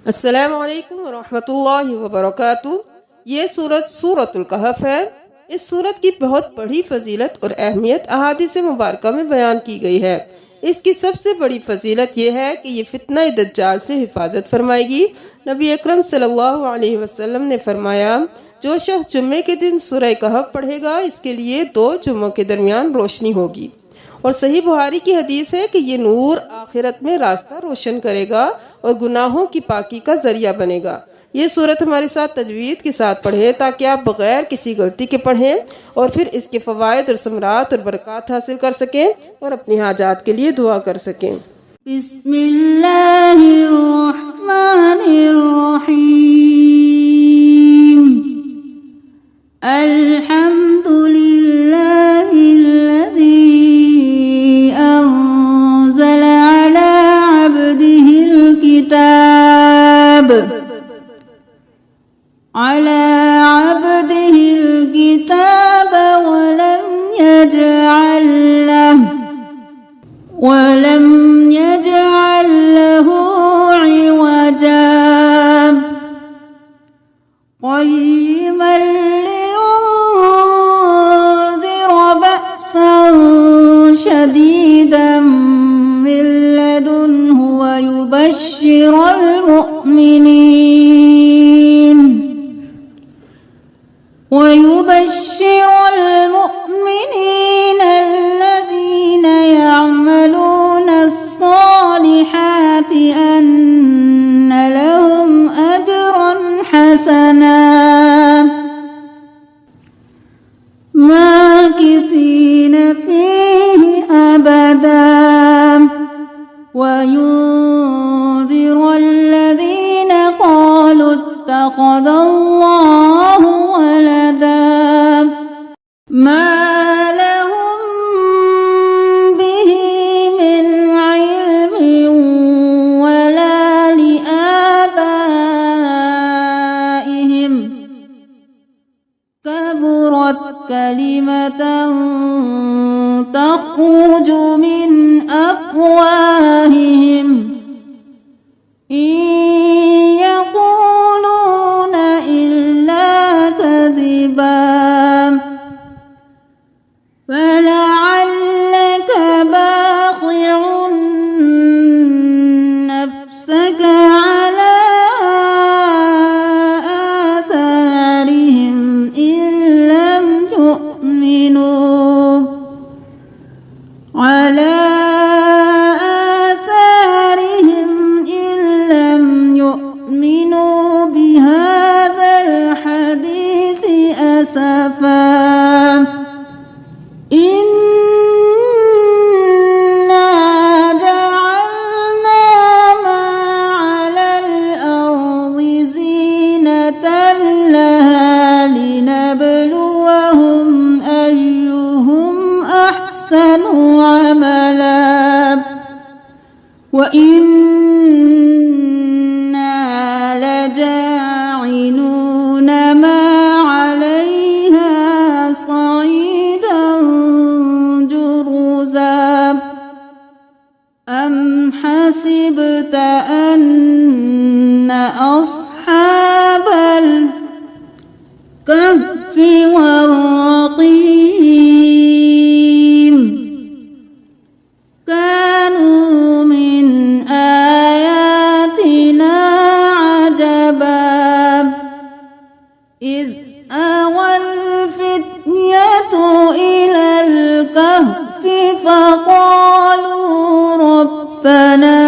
अस्सलामु अलैकुम वरहमतुल्लाहि वबरकातुहू। ये सूरतुल कहफ है। इस सूरत की बहुत बड़ी फजीलत और अहमियत अहादीस मुबारक में बयान की गई है। इसकी सबसे बड़ी फजीलत यह है कि ये फितना दज्जाल से हिफाजत फरमाएगी। नबी अकरम सल्लल्लाहु अलैहि वसल्लम ने फरमाया, जो शख्स जुम्मे के दिन सूरह कहफ पढ़ेगा इसके लिए 2 जुम्मों के दरमियान रोशनी होगी। और सही बुहारी की हदीस है कि ये नूर आखिरत में रास्ता रोशन करेगा और गुनाहों की पाकी का जरिया बनेगा। ये सूरत हमारे साथ तजवीद के साथ पढ़ें ताकि आप बग़ैर किसी गलती के पढ़ें और फिर इसके फ़वाइद और समरात और बरक़ात हासिल कर सकें और अपनी हाजात के लिए दुआ कर सकें। बिस्मिल्लाहिर्रहमानिर्रहीम। अल्हम्दुलिल्लाहिल्लज़ी अंज़ल अला अब्दिहिल किताब वलम यजअल लहू इवजा क़य्यिमन लियुनज़िर बअसन शदीदन मिन लदुन्हु वयुबश्शिरल मुमिनीन الذين يعملون الصالحات أن لهم أجرا حسنا ماكثين فيه أبدا وينذر الذين قالوا اتخذ الله ولدا ما لهم به من علم ولا لآبائهم كبرت كلمة تخرج من أفواههم إن يقولون إلا كذبا فلعلك باخع نفسك على آثارهم إن لم يؤمنوا بهذا الحديث أسفا إنا جعلنا ما على الأرض زينة لها لنبلوهم أيهم أحسن عملا وإنا لجاعلون ما عليها صعيدا جرزا أم حسبت أن أصحاب الكهف والرقيم كانوا من آياتنا عجبا إذ آوى الفتية إلى الكهف فقالوا ربنا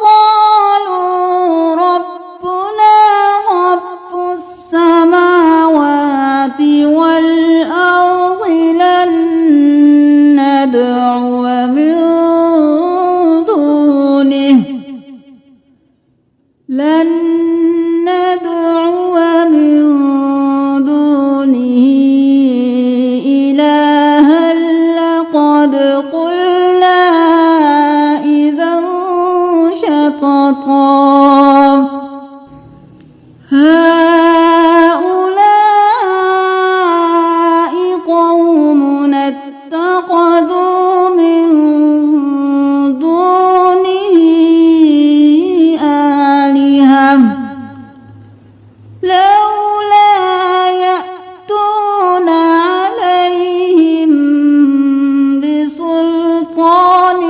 قاموا ربنا رب السماوات والأرض لن ندعو من دونه إلها لقد قلنا إذا شططا هؤلاء قوم اتخذوا من دونه آلهة لولا يأتون عليهم بسلطان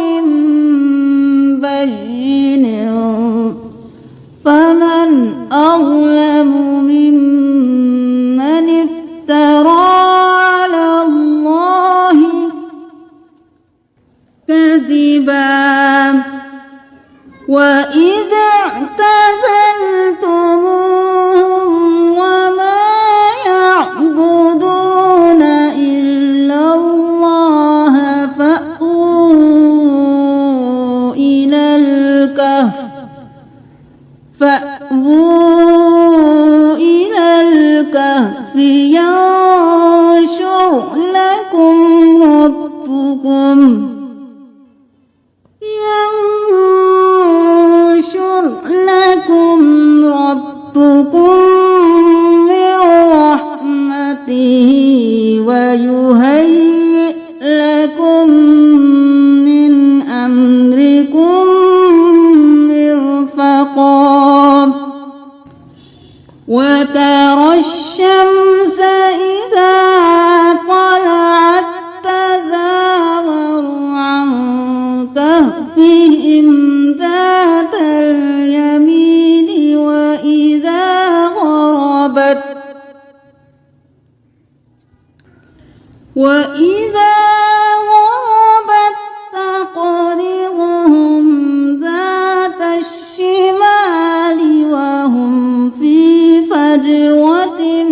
بين فمن أظلم ممن افترى على الله كذبا وإذا اعتزلتموهم وما يعبدون إلا الله فأووا إلى الكهف ينشر لكم ربكم من رحمته ويهيئ لكم من أمركم مرفقا وترى الشمس إذا طلعت تزاور عن كهفهم ذات اليمين وإذا غربت تقرضهم ذات الشمال وهم في فجوة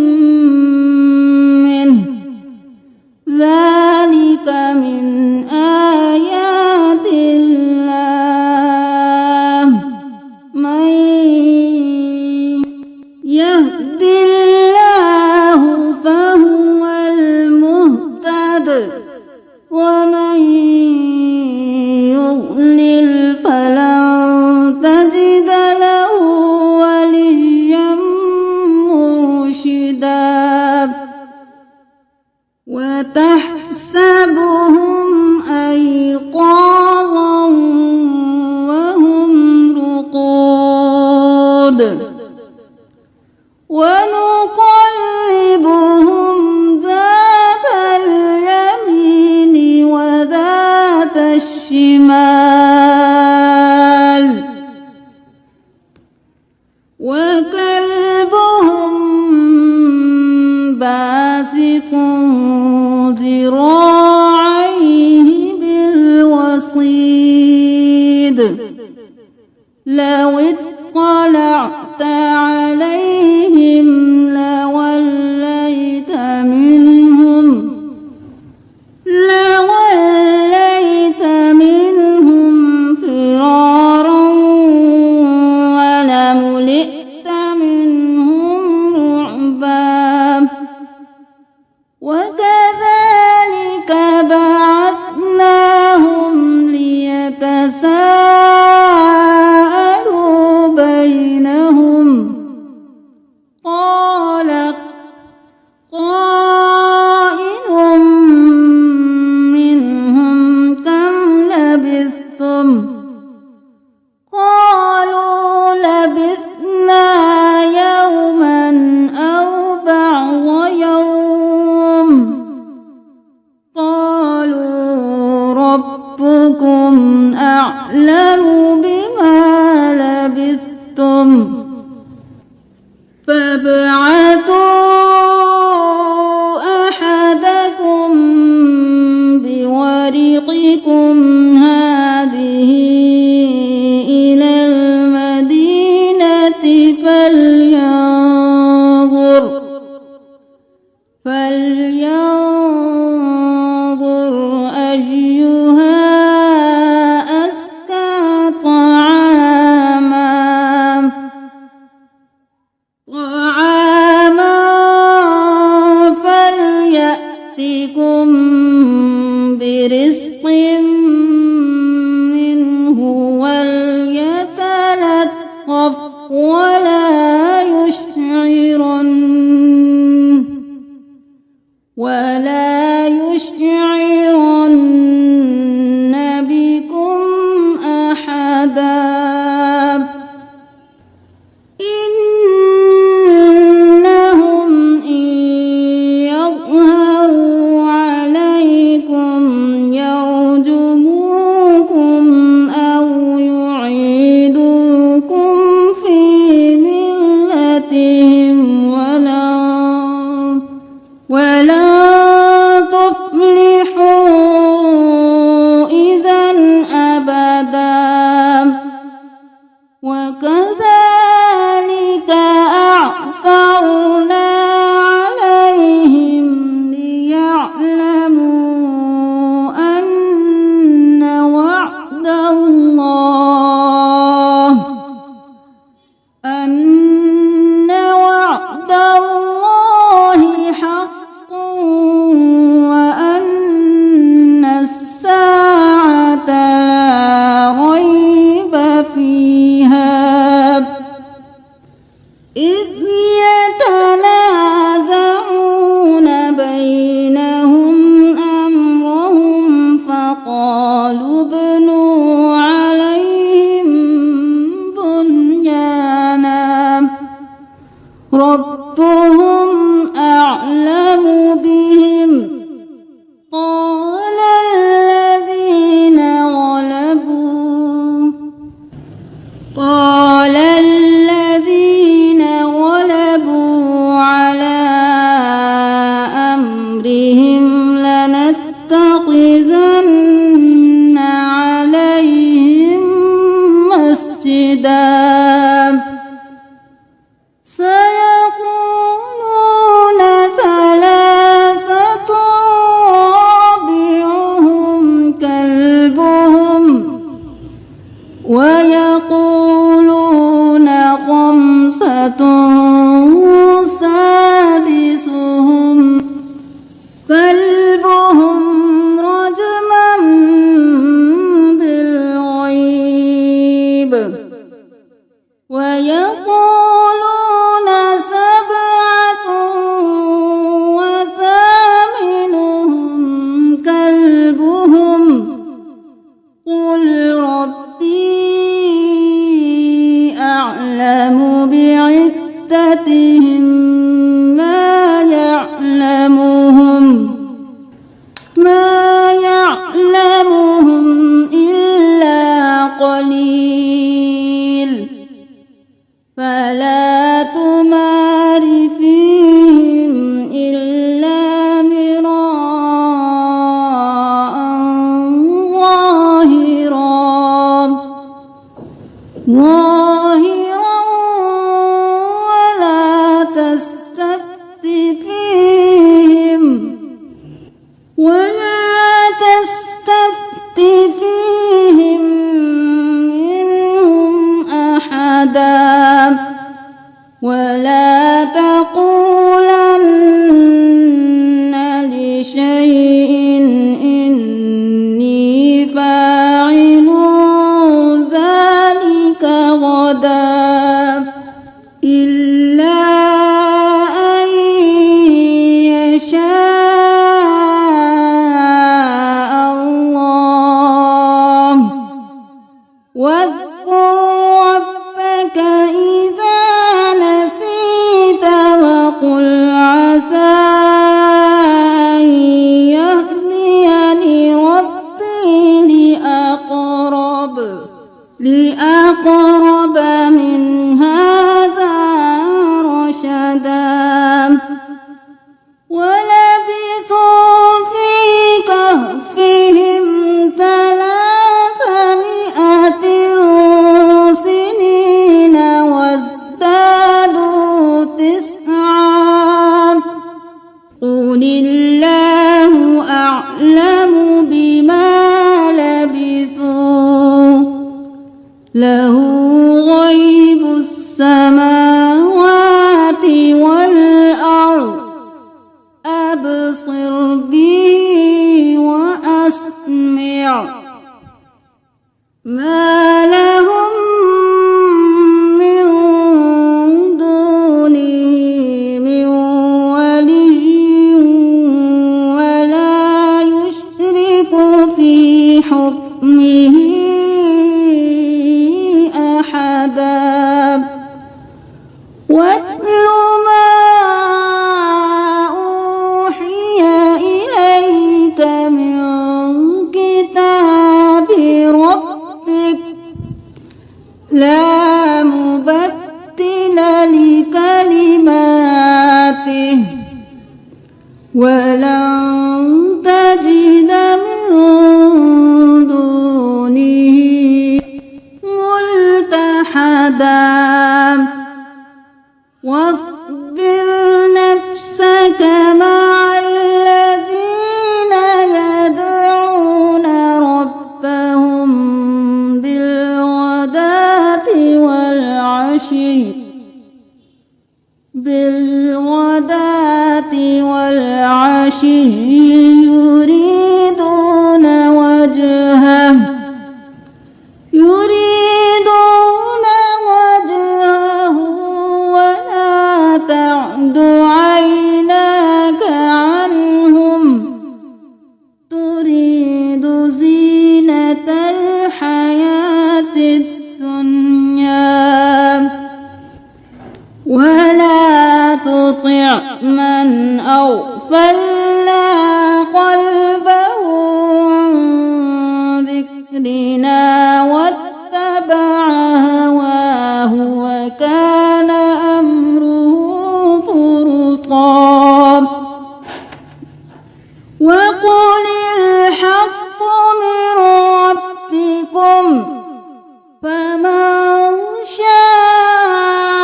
منه ذلك من آيات الله من يهد الله فهو المهتد ومن يضلل فلن تجد له وليا مرشدا وتحسبهم أيقاظا وهم رقود ونقلبهم ذات اليمين وذات الشمال وكلبهم باسط ذراعيه بالوصيد لو اطلعت عليهم لوليت منهم فرارا ولملئت منهم رعبا وكذلك بعثناهم ليتساءلوا بينهم قال قائل منهم كم لبثتم قالوا لبثنا يوما أو بعض يوم قالوا ربكم أعلم بما لبثتم فابعثوا فلينظر أيها أزكى طعاما فليأتكم برزق منه وليتلطف ولا يشعرن بكم أحدا إنهم إن يظهروا عليكم يرجموكم أو يعيدوكم في ملتهم ولن تفلحوا إذا أبدا وكذلك أعثرنا عليهم ليعلموا أن وعد الله حق وأن الساعة لا ريب فيها إذ يتنازعون بينهم أمرهم فقالوا ابنوا عليهم بنيانا ربهم أعلم بهم قال الذين غلبوا على أمرهم لنتخذن عليهم مسجدا سيقولون ثلاثة رابعهم كلبهم ويقولون خمسة سادسهم كلبهم رجما بالغيب ويقولون سبعة وثامنهم كلبهم قل ربي أعلم بعدتهم ما يعلمهم إلا قليل فلا تمار فيهم إلا مراء ظاهرا ولا تستفت فيهم منهم أحدا ولا تقولن لشيء إني فاعل ذلك غدا إلا أن يشاء الله واذكر ربك إذا نسيت وقل عسى أن يهديني ربي لأقرب من هذا رشدا ولبثوا في كهفهم 300 سنين وازدادوا 9 قل قل الله أعلم بما لبثوا له غيب السماوات والأرض أبصر به وأسمع ما لهم من دونه من ولي ولا يشرك في حكمه أحدا واتل ما أوحي إليك من كتاب ربك لا مبدل لكلماته ولن تجد من دونه ملتحدا واصبر نفسك مع الذين يدعون ربهم بالغداة والعشي يريدون وجهه ولا تعد عيناك عنهم تريد زينة الحياة الدنيا ولا تطع من أغفلنا قلبه عن ذكرنا واتبع هواه وكان أمره فرطا وقل الحق من ربكم فمن شاء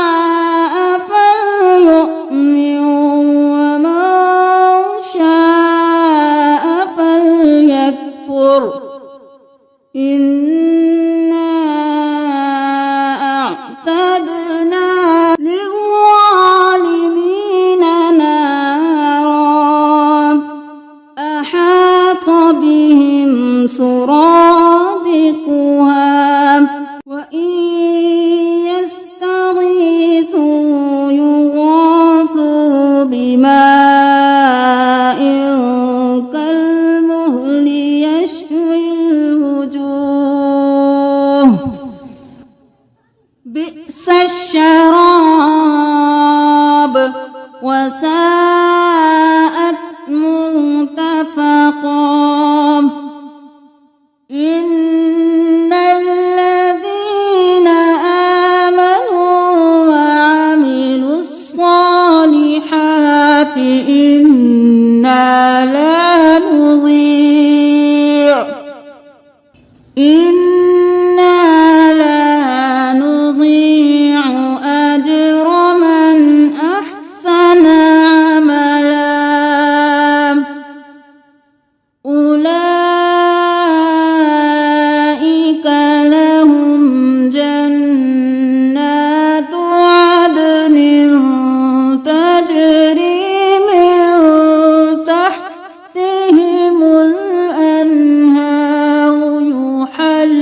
فليؤمن ومن شاء فليكفر إنا أعتدنا للظالمين نارا أحاط بهم سرادقها وإن يستغيثوا يغاثوا بماء كالمهل يشوي الوجوه بئس الشراب وساءت مرتفقا إن الذين آمنوا وعملوا الصالحات إنا لا نضيع أجر من أحسن عملا أولئك لهم جنات عدن تجري من تحتهم الأنهار يحلون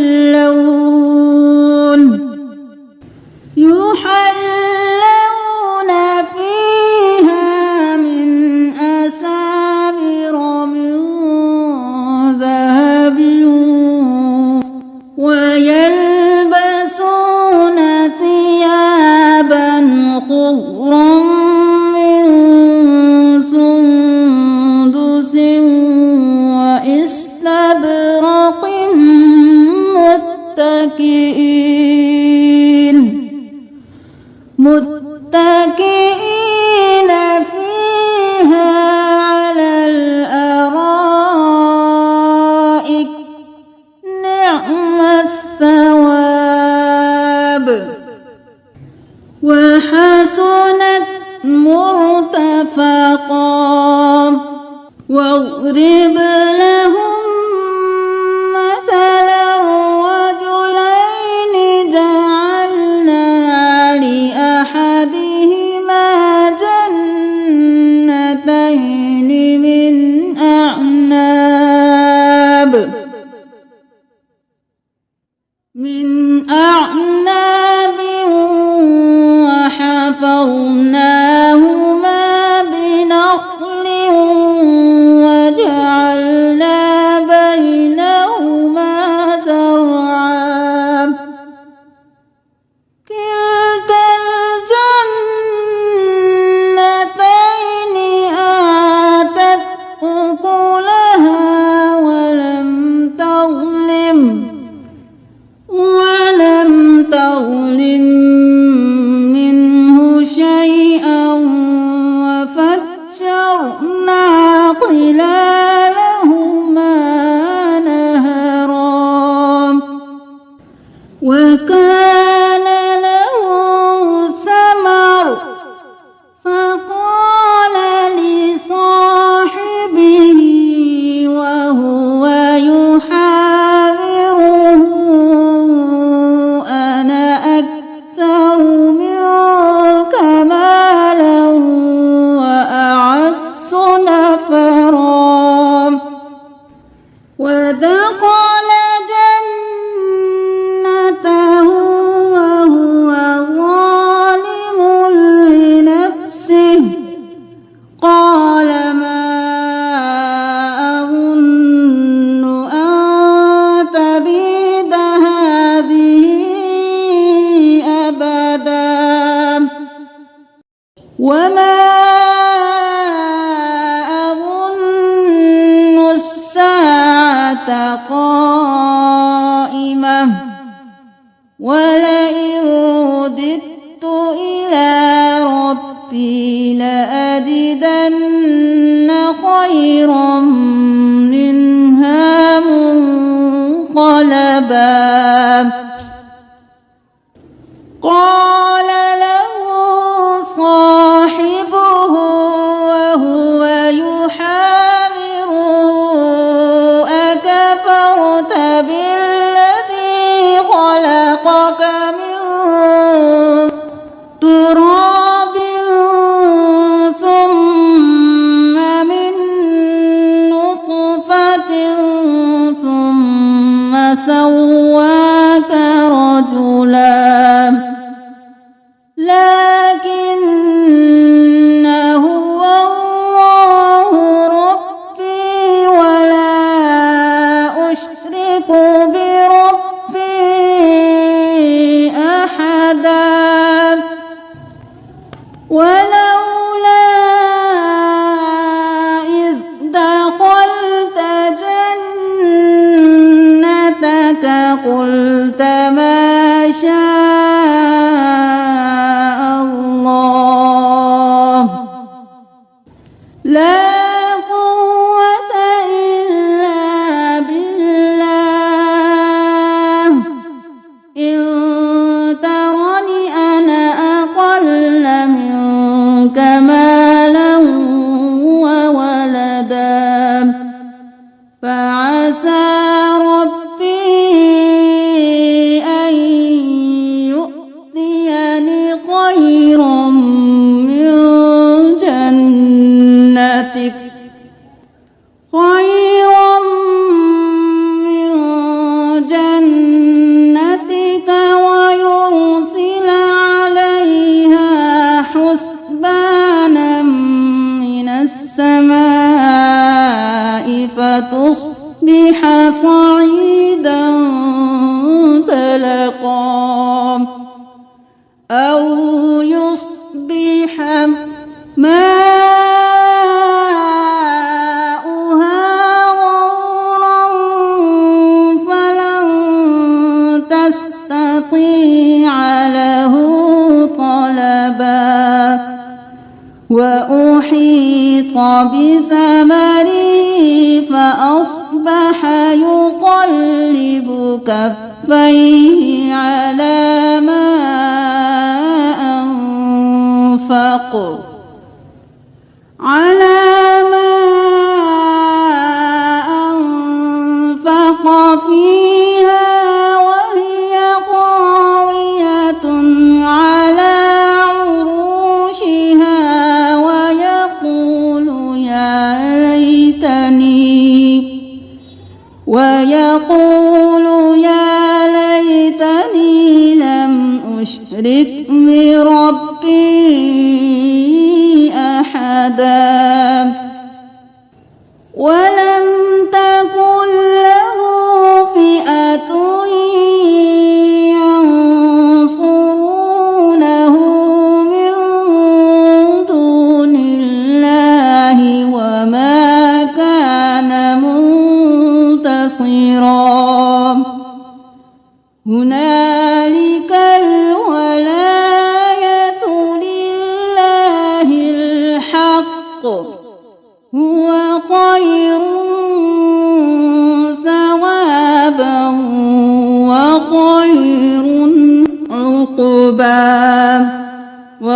واضرب لهم مثلا الرجلين جعلنا لأحدهما جنتين من أعناب وحفظناهما بنخل وجعلنا بينهما زرعا كلتا الجنتين آتت أكلها ولم تظلم منه شيئا وفجرنا خلالهما نهرا وكان له ثمر فقال لصاحبه وهو يحاوره أنا أكثر منك مالا وأعز نفرا ودخل جنته وهو ظالم لنفسه قال ما أظن أن تبيد هذه أبدا وما أظن الساعة قائمة ولئن رددت إلى ربي لأجدن خيرا منها منقلبا قال له صاحبه وهو يحاوره أكفرت بالذي خلقك من تراب ثم من نطفة ثم سواك رجلا لكن هو الله ربي ولا أشرك بربي أحدا ولولا إذ دخلت جنتك قلت ما شاء الله لا قوة إلا بالله إن ترني أنا أقل منك مالا وولدا فعسى ربي أن يؤتيني خيرا من جنتك ويرسل عليها حسبانا من السماء فتصبح صعيدا زلقا أو يصبح ماؤها غورا فلن تستطيع له طلبا وأحيط بثمره فأصبح يقلب كفيه على ما أنفق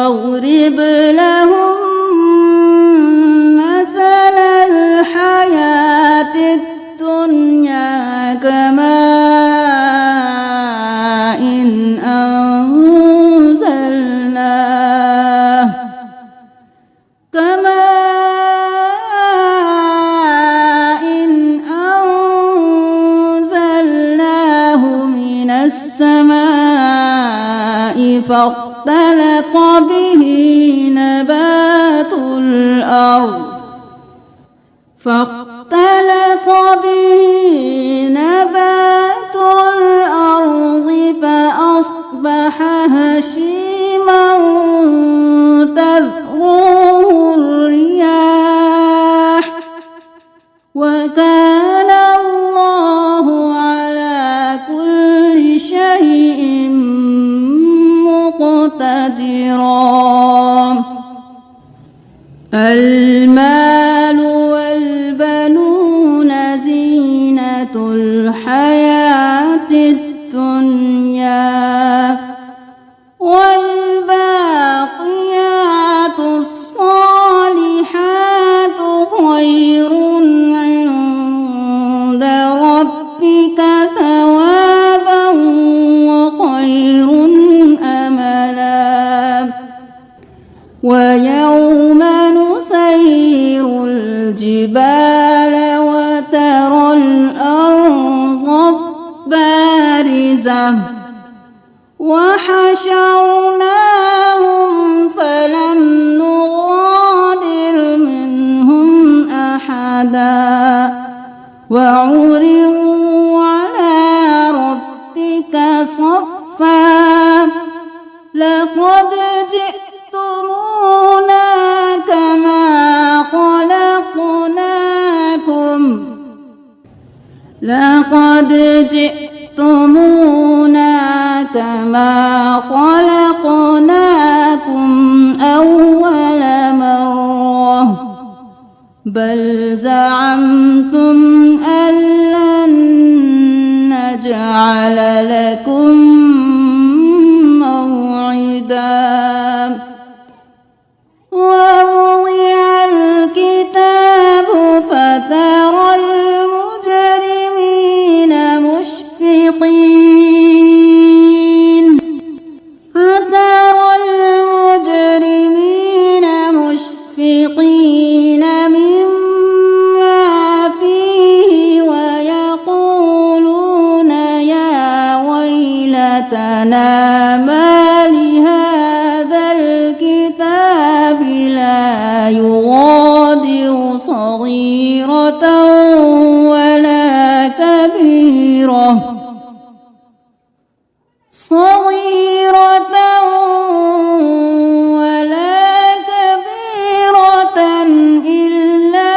واضرب لهم مثل الحياة الدنيا كماء أنزلناه من السماء فاختلط به نبات الأرض فأصبح هشيما تذروه الرياح وكان الله على كل شيء مقتدرا. المال والبنون زينة الحياة الدنيا والباقيات الصالحات خير عند ربك ثوابا وخير أملا. ويوم نسير الجبال وترى الأرض بارزة وحشرناهم فلم نغادر منهم أحدا وعرضوا على ربك صفا لقد جئتمونا كما خلقناكم أول مرة بل زعمتم أن لن نجعل لكم موعدا. ووضع الكتاب فترى المجرمين مشفقين مما فيه ويقولون يا ويلتنا ما لهذا الكتاب لا يغادر صغيرة ولا كبيرة إلا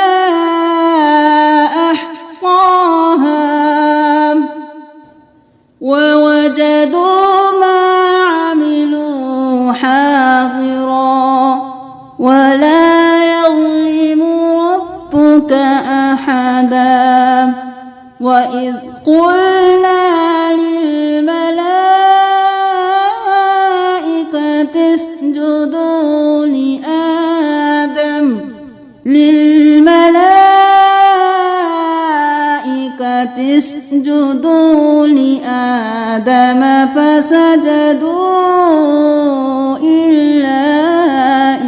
أحصاها ووجدوا ما عملوا حاضرا ولا يظلم ربك أحدا. وإذ قلنا للملائكة اسجدوا لآدم فسجدوا إلا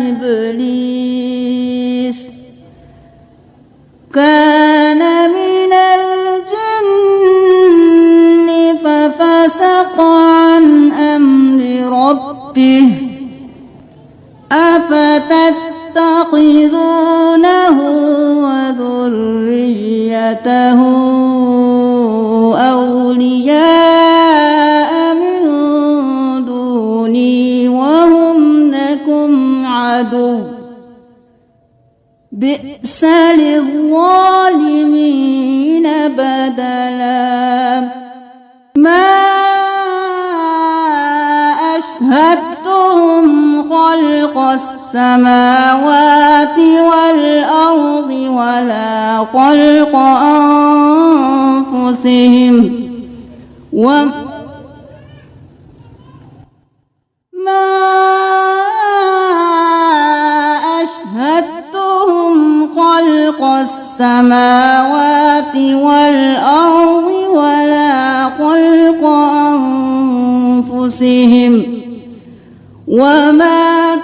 إبليس كان من الجن ففسق عن أمر ربه أفتتخذونه وذريته أولياء من دوني وهم لكم عدو بئس للظالمين بدلا. ما أشهدتهم خلق السماوات والأرض ولا خلق أنفسهم وما خلق السماوات والأرض ولا خلق أنفسهم وما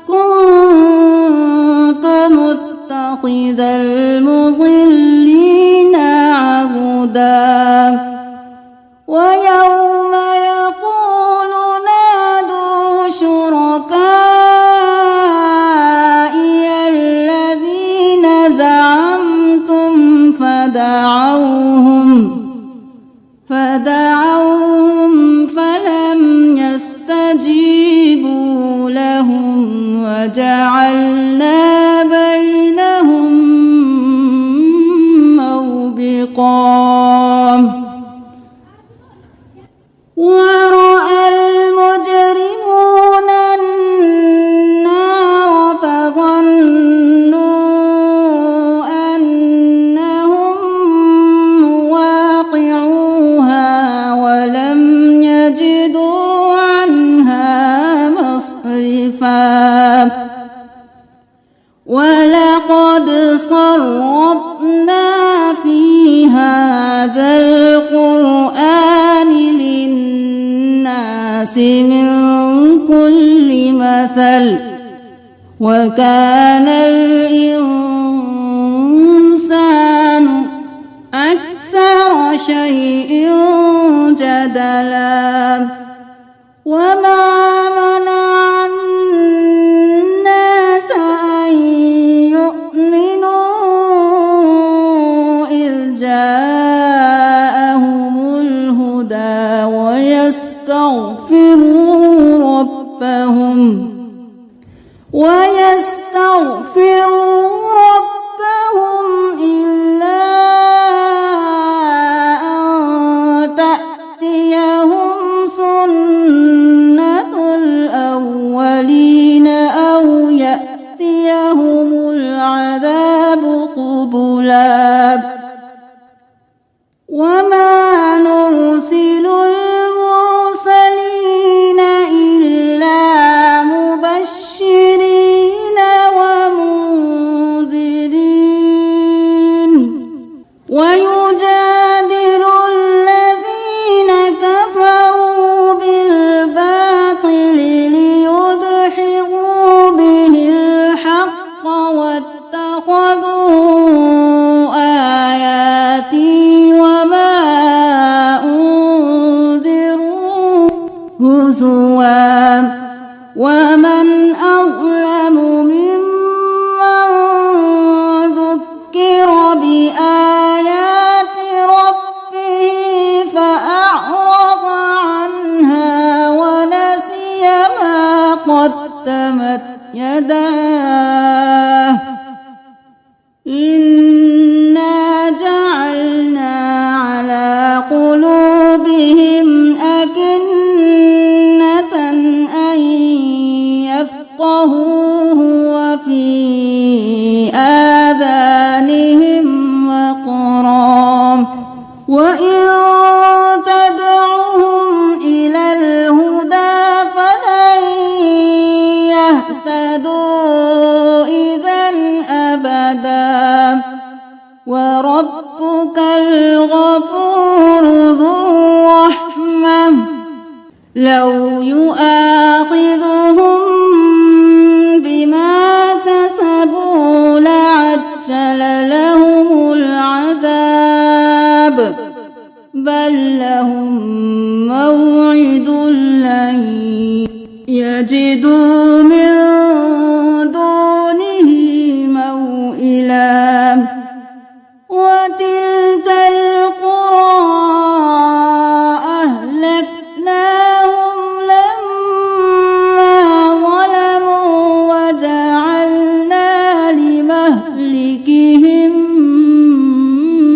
كنت متخذ المضلين عضدا ويوم يقول نادوا شركائي الذين زعمتم فدعوهم فلم يستجيبوا لهم وجعلنا بينهم موبقا ورأى المجرمون النار فظنوا أنهم مواقعوها ولم يجدوا عنها مصرفا ولقد صرفنا في هذا القرآن للناس من كل مثل وكان الإنسان أكثر شيء جدلا وما منع الناس أن يؤمنوا إذ جاءهم الهدى ويستغفروا ربهم إلا أن تأتيهم سنة الأولين أو يأتيهم العذاب قبلا وما نرسل المرسلين إلا مبشرين ومنذرين ويجادل الذين كفروا بالباطل ليدحضوا به الحق واتخذوا آياتي وما أنذروا هزوا ومن أظلم ممن ذكر بآيات ربه فأعرض عنها ونسي ما قدمت يداه إنا جعلنا على قلوبهم أكنة أن يفقهوه وفي آذانهم وقرا وإن تدعوهم إلى الهدى فلن يهتدوا إذا أبدا وربك الغفور ذو الرحمة لو يؤاخذهم بما كسبوا لعجل لهم العذاب بل لهم موعد لن يجدوا من دونه موئلا وتلك القرى أهلكناهم لما ظلموا وجعلنا لمهلكهم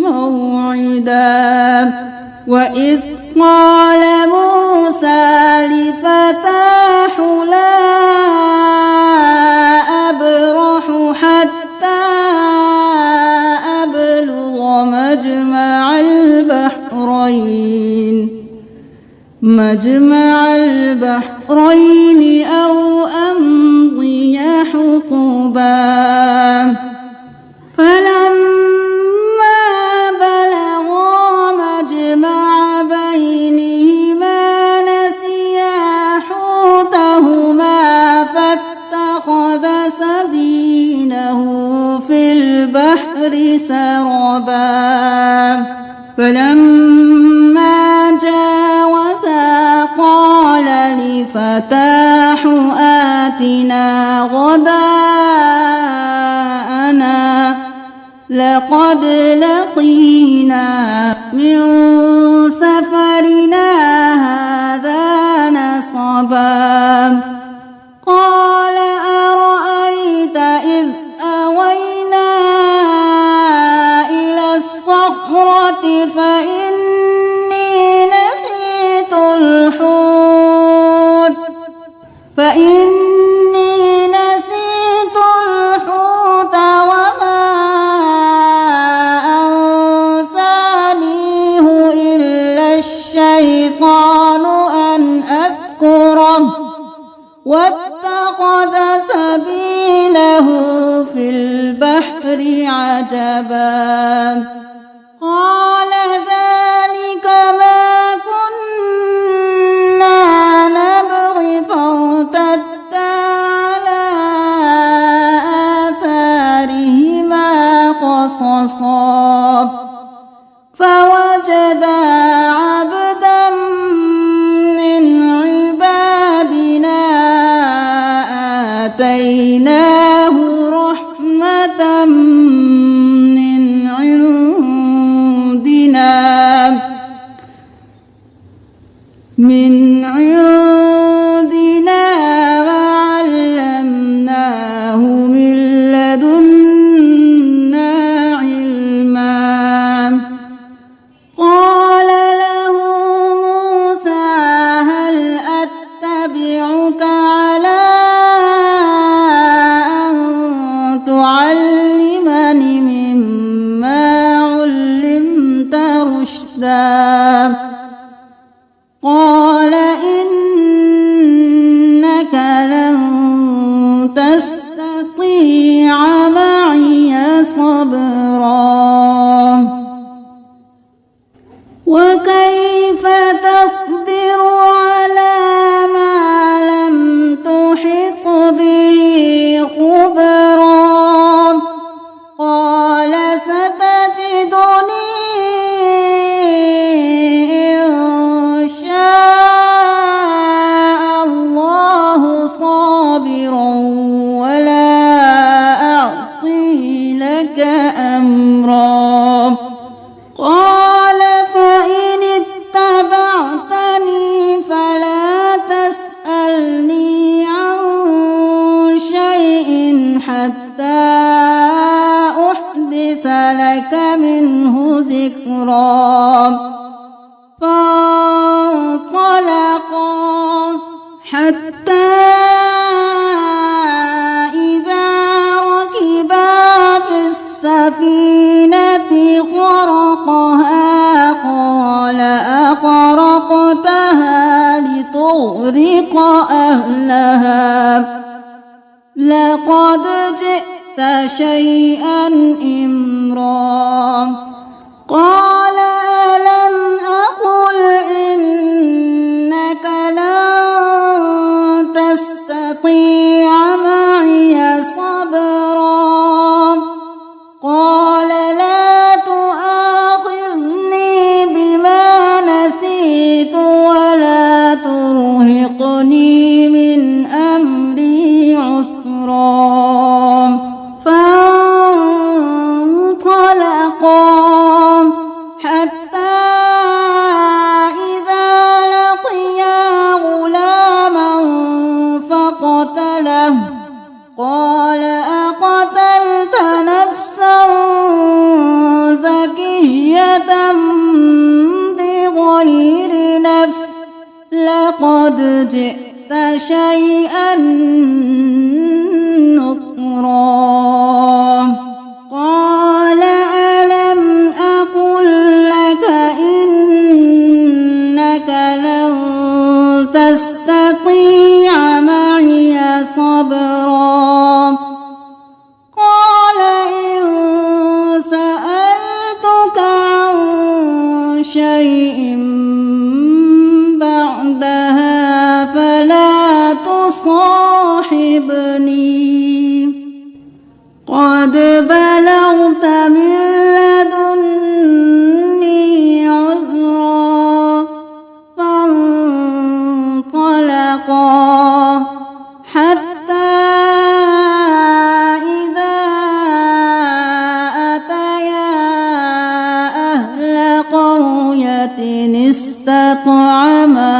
موعدا وإذ قال موسى لفتاه لا أبرح حتى أبلغ مجمع البحرين أو أمضي حقبا فلا سربا فلما جاوزا قال لفتاه آتنا غداءنا لقد لقينا من سفرنا هذا نصبا قال أرأيت إذ أوينا إلى الصخرة فإني نسيت الحوت وما أنسانيه إلا الشيطان أن أذكره واتخذ سبيله في البحر عجبا قال ذلك ما كنا نبغي فارتدا على آثارهما قصصا فوجدا عبدا من عبادنا آتيناه رحمة من عندنا وعلمناه من لدنا علما قال له موسى هل أتبعك على أن تعلمني مما علمت رشدا قال إنك لن تستطيع معي صبرا وكيف تصبر على ما لم تحط به خبرا قال ستجدني صابرا ولا أعصي لك أمرا قال فإن اتبعتني فلا تسألني عن شيء حتى أحدث لك منه ذكرا فانطلقا حتى إذا ركبا في السفينة خرقها قال أخرقتها لتغرق أهلها لقد جئت شيئا إمرا قال ألم أقل إنك لن تستطيع معي صبرا قال لا تؤاخذني بما نسيت ولا ترهقني من أمري عسرا فانطلقا حتى إذا لقيا غلاما فقتله قال أقتلت نفسا زكية بغير نفس لقد جئت شيئا نكرا قال ألم أقل لك إنك لن تستطيع معي صبرا قال إن سألتك عن شيء بعدها فلا تصاحبني قد بلغت من استطعما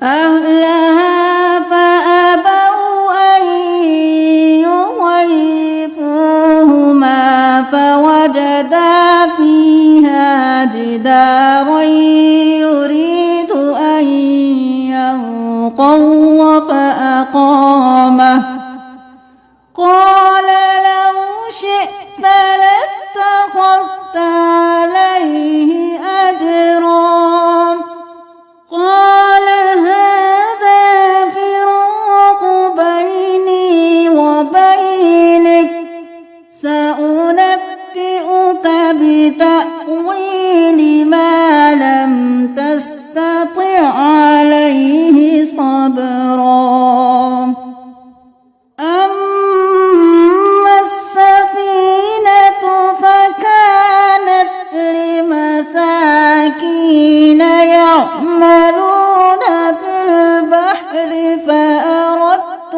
أهلها فأبوا أن يضيفوهما فوجدا فيها جدارا يريد أن ينقض فأقامه قال لو شئت لاتخذت عليه أجرا قال هذا فراق بيني وبينك سأنبئك بتأويل ما لم تستطع عليه صبرا أما السفينة فكانت لمساكين يعملون في البحر فأردت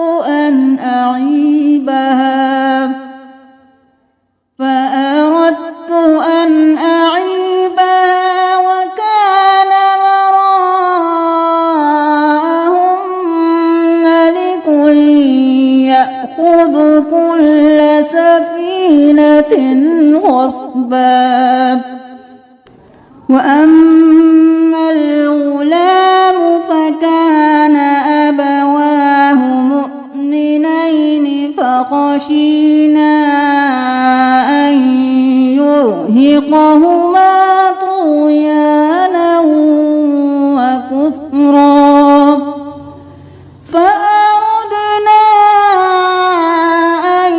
أن أعيبها وكان وراءهم ملك يأخذ كل سفينة غصبا وأما الغلام فكان أبواه مؤمنين فخشينا أن يرهقهما طغيانا وكفرا فأردنا أن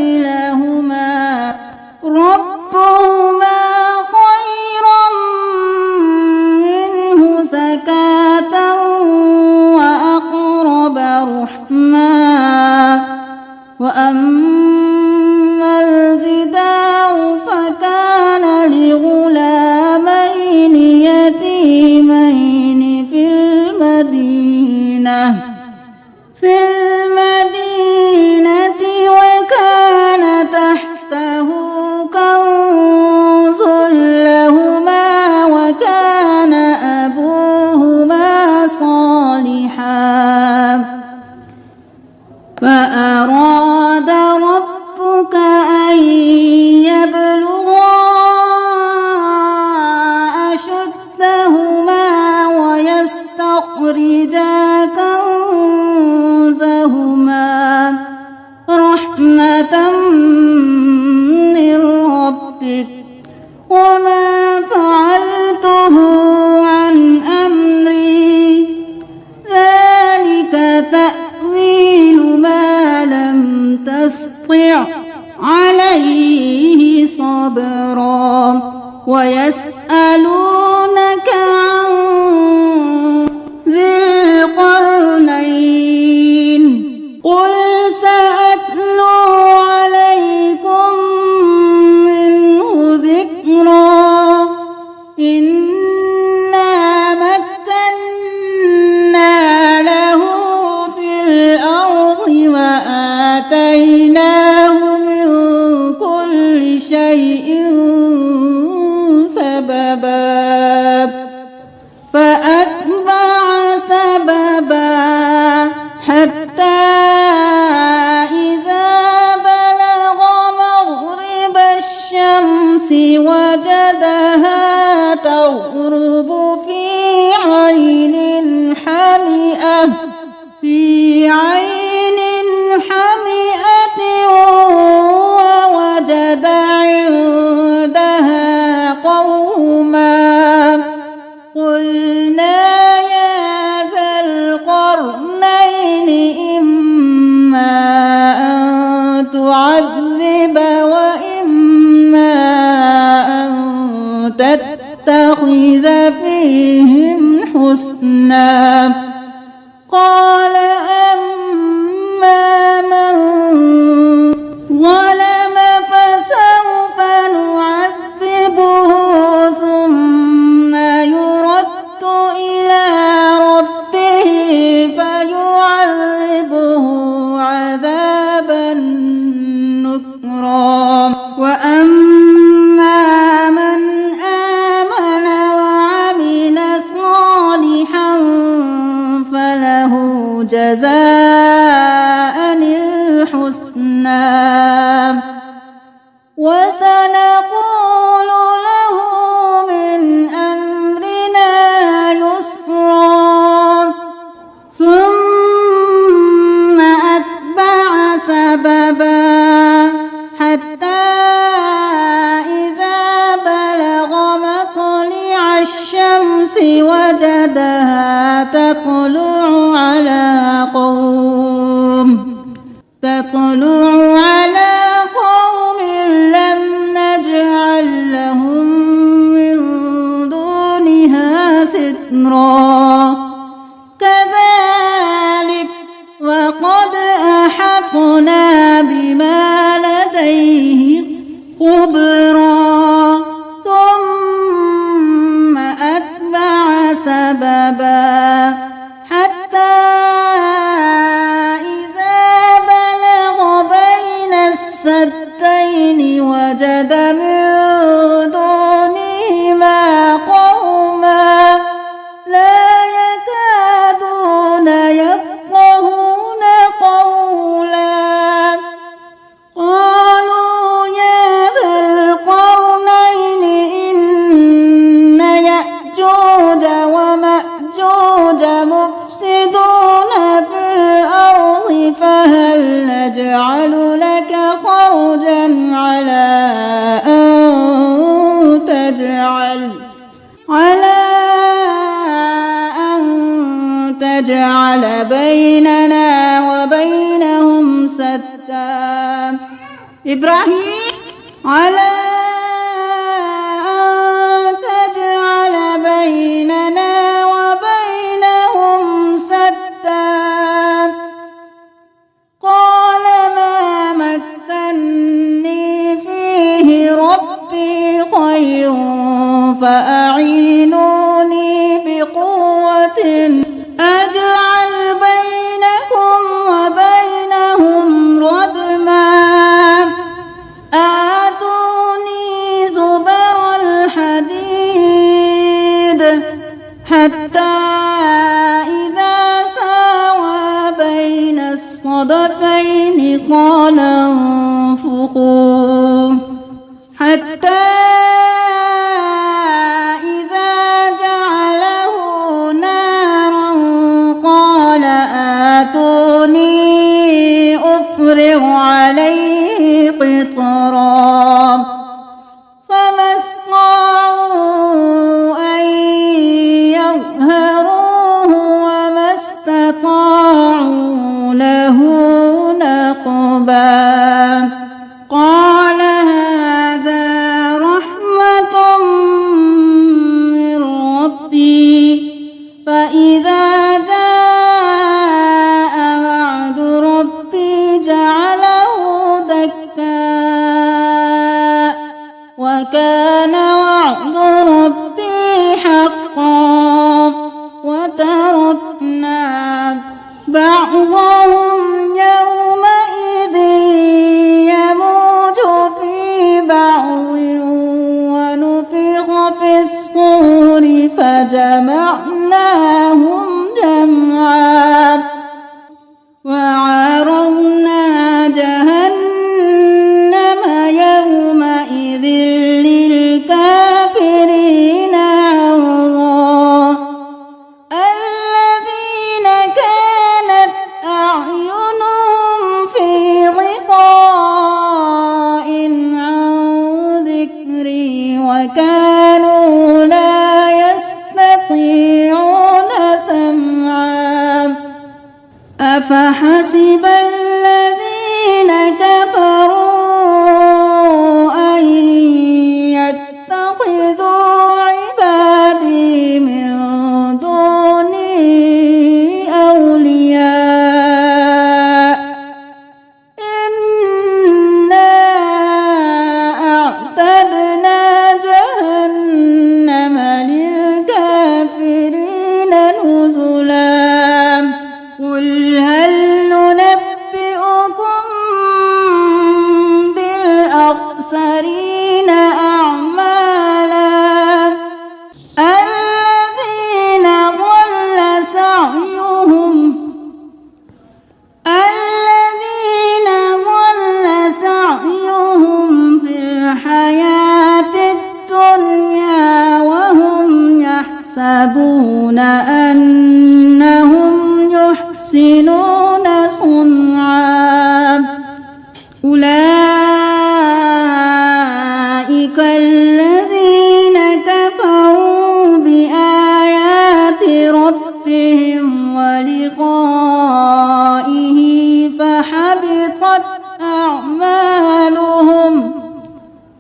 يبدلهما ربهما خيرا منه زكاة وأقرب رحما وأما الجدار فكان لغلامين يتيمين في المدينة وكان تحته كنز لهما وكان أبوهما صالحا فأراد ربك أن يبلغا أشدهما ويستخرجا كنزهما رحمة من ربك وما فعلته عن أمري ذلك تأويل ما لم تستطع عليه صبرا ويسألونك عن ذي القرنين قل سأتلو عليكم منه ذكرا إنا مكنا له في الأرض وآتيناه من كل شيء سببا فأتبع سببا حتى إذا بلغ مغرب الشمس وجدها تغرب في عين حمئة الحسنى وسنقول له من أمرنا يسرا ثم أتبع سببا حتى إذا بلغ مطلع الشمس وجدها تطلع على قوم لم نجعل لهم من دونها سترا كذلك وقد أحطنا بما لديه خبرا ثم أتبع سببا حتى إذا بلغ بين السدين وجد من دونهما قوما لا يكادون يفقهون قولا قالوا يا ذا القرنين إن يأجوج ومأجوج مفسدون في الأرض فهل نجعل لك خرجا على أن تجعل بيننا وبينهم سدا إبراهيم على أن تجعل بيننا وبينهم سدا قال ما مكني فيه ربي خير فأعينوني بقوة أجعل بينكم وبينهم ردما آتوني زبر الحديد حتى إذا ساوى بين الصدفين قال انفخوا حتى إذا جعله نارا قال آتوني أفرغ عليه قطرا فما استطاعوا أن يظهروه وما استطاعوا له نقبا قال هذا رحمة من ربي فإذا جاء وعد ربي جعله دكا وكان وعد ربي حقا وتركنا بعضهم يومئذ يموج في بعض ونفخ في الصور فجمعناهم جمعا وعرضنا جهنم يومئذ للكافرين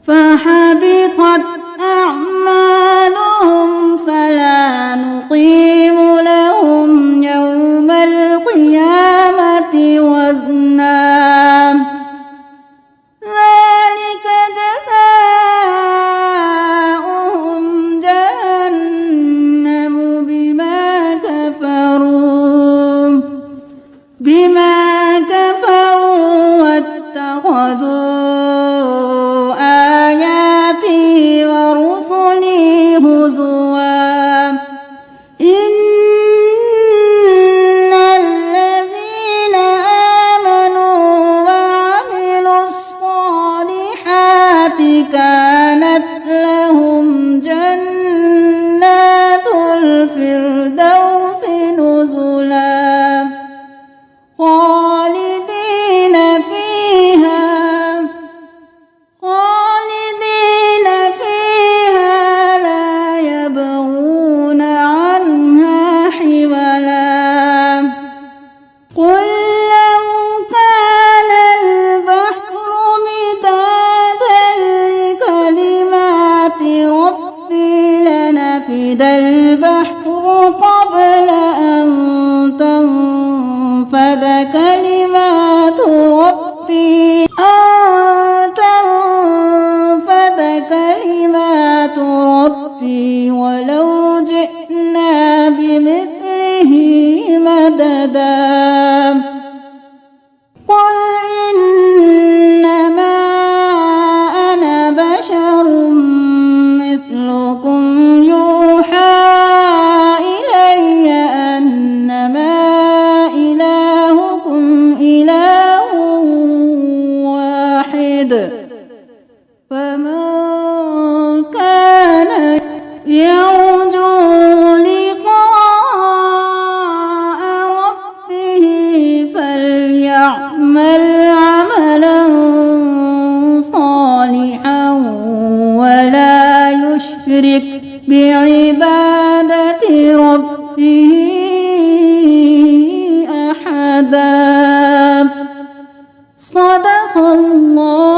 فحبطت أعمالهم فلا نقيم لهم يوم القيامة وزنا ذلك جزاؤهم جهنم بما كفروا واتخذوا آياتي ورسلي هزوا إن الذين آمنوا وعملوا الصالحات كانت لهم جنات الفردوس نزلا خالدين فيها لا يبغون عنها حولا قل لو كان البحر مدادا لكلمات ربي لنفد البحر قبل أن تنفد كلمات ربي ولو جئنا بمثله مددا قل إنما أنا بشر مثلكم يوحى إلي أنما إلهكم إله واحد فمن كان يرجو لقاء ربه فليعمل عملا صالحا ولا يشرك بعبادة ربه أحدا صدق الله